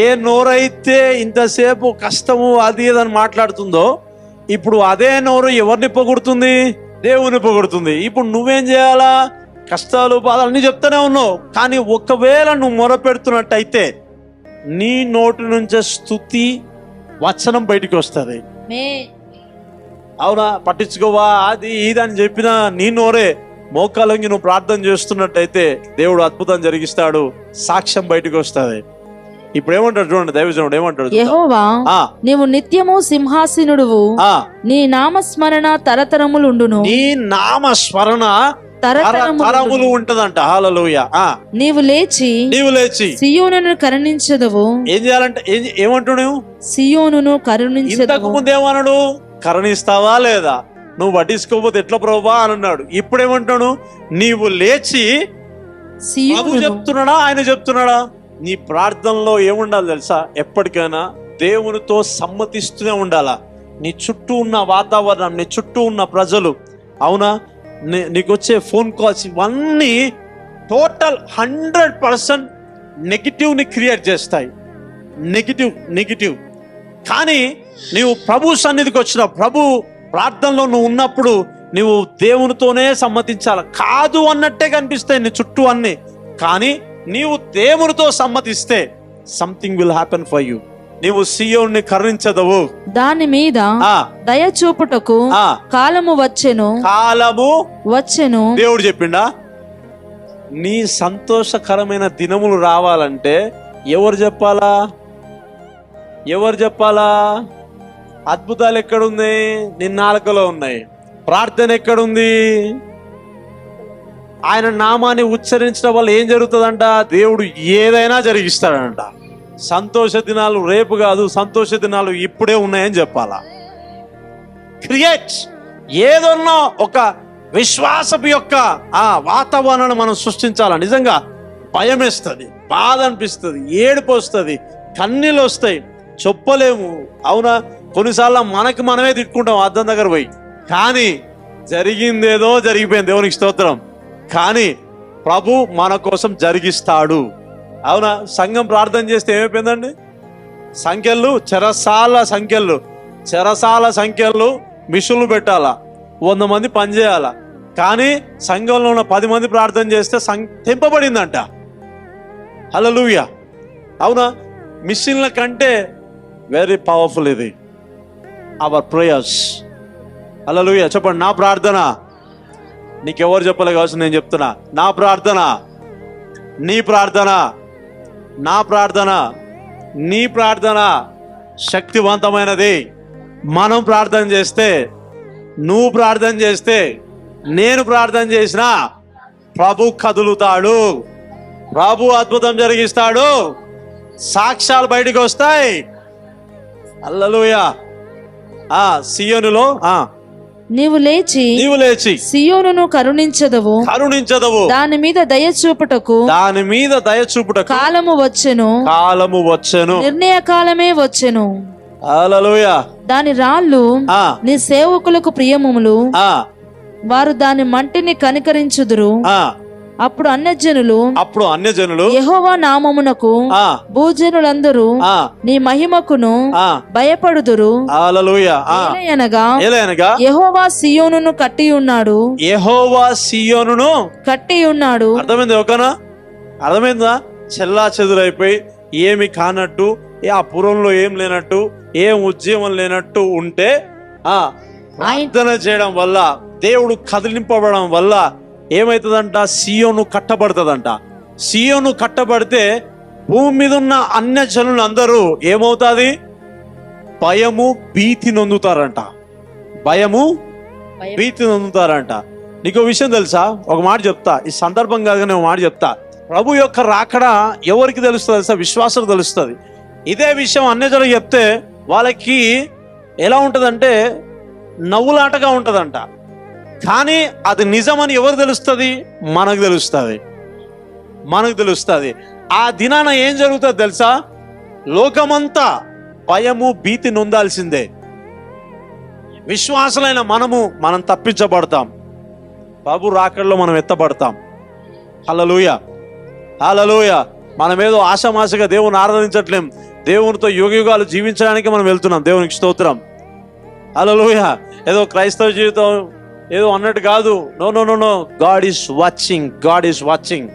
ఏ నోరైతే ఇంతసేపు కష్టము అది ఇదని మాట్లాడుతుందో, ఇప్పుడు అదే నోరు ఎవరిని పొగుడుతుంది? దేవుని పొగుడుతుంది. ఇప్పుడు నువ్వేం చేయాలా? కష్టాలు బాధలు అన్నీ చెప్తానే ఉన్నావు, కానీ ఒకవేళ నువ్వు మొరపెడుతున్నట్టయితే నీ నోటి నుంచే స్తుతి వచనం బయటికి వస్తుంది. అవునా? పట్టించుకోవా అది ఇది అని చెప్పిన నీ నోరే మోకాలంగి నువ్వు ప్రార్థన చేస్తున్నట్టయితే దేవుడు అద్భుతం జరిగిస్తాడు, సాక్ష్యం బయటికి వస్తుంది. ఇప్పుడు ఏమంటాడు చూడండి, దైవజనుడు ఏమంటాడు? యెహోవా, నీవు నిత్యము సింహాసనుడువు, నీ నామస్మరణ తరతరములుండును. నీ నామస్మరణ తరతరములు ఉంటదంట. హల్లెలూయా. నీవు లేచి సియోనును కరుణించదవు. ఏం చేయాలంటే ఏమంటాడు? సియోనును కరుణించదవు. ఇంతకు ముందు ఏమన్నాడు? కరుణిస్తావా లేదా? నువ్వు పట్టించుకోకపోతే ఎట్లా ప్రభువా అని అన్నాడు. ఇప్పుడు ఏమంటాడు? నీవు లేచి. ప్రభు చెప్తున్నాడా ఆయన చెప్తున్నాడా? నీ ప్రార్థనలో ఏముండాలి తెలుసా? ఎప్పటికైనా దేవునితో సమ్మతిస్తూనే ఉండాలా. నీ చుట్టూ ఉన్న వాతావరణం, నీ చుట్టూ ఉన్న ప్రజలు, అవునా, నీకు వచ్చే ఫోన్ కాల్స్, ఇవన్నీ టోటల్ 100% నెగిటివ్ని క్రియేట్ చేస్తాయి. నెగిటివ్. కానీ నీవు ప్రభు సన్నిధికి వచ్చిన ప్రభు ప్రార్థనలో నువ్వు ఉన్నప్పుడు నువ్వు దేవునితోనే సమ్మతించాలి. కాదు అన్నట్టే కనిపిస్తాయి నీ చుట్టూ అన్ని, కానీ నీవు దేవునితో సమ్మతిస్తే something will happen for you. నీవు సియోన్ని కరుణించదవు, దాని మీద దయ చూపుటకు కాలము వచ్చెను. దేవుడు చెప్పిండా? నీ సంతోషకరమైన దినములు రావాలంటే ఎవరు చెప్పాలా? అద్భుతాలు ఎక్కడుంది? నీ నాలుకలో ఉన్నాయి. ప్రార్థన ఎక్కడుంది? ఆయన నామాన్ని ఉచ్చరించడం వల్ల ఏం జరుగుతుందంట? దేవుడు ఏదైనా జరిగిస్తాడంట. సంతోష దినాలు రేపు కాదు, సంతోష దినాలు ఇప్పుడే ఉన్నాయని చెప్పాలా. క్రియేట్ ఏదన్నా ఒక విశ్వాసపు యొక్క వాతావరణాన్ని మనం సృష్టించాలా. నిజంగా భయం వేస్తుంది, బాధ అనిపిస్తుంది, ఏడుపు వస్తుంది, కన్నీళ్ళు వస్తాయి, చెప్పలేము. అవునా? కొన్నిసార్లు మనకి మనమే తిట్టుకుంటాం అద్దం దగ్గర పోయి. కానీ జరిగిందేదో జరిగిపోయింది, దేవునికి స్తోత్రం. కానీ ప్రభు మన కోసం జరిగిస్తాడు. అవునా? సంఘం ప్రార్థన చేస్తే ఏమైపోయిందండి? చెరసాల సంఖ్యలు మిషన్లు పెట్టాలా, 100 మంది పనిచేయాలా. కానీ సంఘంలో ఉన్న 10 మంది ప్రార్థన చేస్తే తెంపబడిందంట. హల్లెలూయా. అవునా? మిషన్ల కంటే వెరీ పవర్ఫుల్ ఇది అవర్ ప్రేయర్స్. హల్లెలూయా. చెప్పండి, నా ప్రార్థన. నీకెవరు చెప్పలే కావచ్చు, నేను చెప్తున్నా. నా ప్రార్థన, నీ ప్రార్థన శక్తివంతమైనది. మనం ప్రార్థన చేస్తే, నువ్వు ప్రార్థన చేస్తే, నేను ప్రార్థన చేసినా ప్రభు కదులుతాడు, ప్రభు అద్భుతం జరిగిస్తాడు, సాక్ష్యాలు బయటికి వస్తాయి. హల్లెలూయా. సియోనులో నీవు లేచి సియోనును కరుణించదవు. దాని మీద దయ చూపుటకు కాలము వచ్చెను. నిర్ణయ కాలమే వచ్చెను. హల్లెలూయా. దాని రాళ్ళు నీ సేవకులకు ప్రియములు, వారు దాని మంటిని కనికరించుదురు. అప్పుడు అన్యజనులు యెహోవా నామమునకు భూజనులందరూ నీ మహిమకును భయపడుదురు. హల్లెలూయా. ఏలయనగా యెహోవా సియోనును కట్టి ఉన్నాడు. అర్థమైందా? చెల్లా చెదురైపోయి ఏమి కానట్టు, ఆ పురంలో ఏం లేనట్టు, ఏం ఉద్యమం లేనట్టు ఉంటే ప్రార్థన చేయడం వల్ల, దేవుడు కదిలింపబడడం వల్ల ఏమైతుందంట? సియోను కట్టబడుతుందంట. సియోను కట్టబడితే భూమి మీద ఉన్న అన్య జనులు అందరూ ఏమవుతుంది? భయము భీతి నొందుతారంట. నీకు విషయం తెలుసా? ఒక మాట చెప్తా, ఈ సందర్భం కాగానే ఒక మాట చెప్తా. ప్రభు యొక్క రాకడ ఎవరికి తెలుస్తుంది తెలుసా? విశ్వాసం తెలుస్తుంది. ఇదే విషయం అన్య జనులు చెప్తే వాళ్ళకి ఎలా ఉంటుందంటే నవ్వులాటగా ఉంటుందంట. కానీ అది నిజమని ఎవరు తెలుస్తుంది? మనకు తెలుస్తుంది. ఆ దినాన ఏం జరుగుతుంది తెలుసా? లోకమంతా భయము భీతి నొందాల్సిందే. విశ్వాసులైన మనం తప్పించబడతాం. ప్రభు రాకడలో మనం ఎత్తబడతాం. హల్లెలూయా. మనం ఏదో ఆషామాషగా దేవుని ఆరాధించట్లేం. దేవునితో యుగయుగాలు జీవించడానికి మనం వెళ్తున్నాం. దేవునికి స్తోత్రం. హల్లెలూయా. ఏదో క్రైస్తవ జీవితం ఏదో అన్నట్టు కాదు. No no no no. God is watching. God is watching.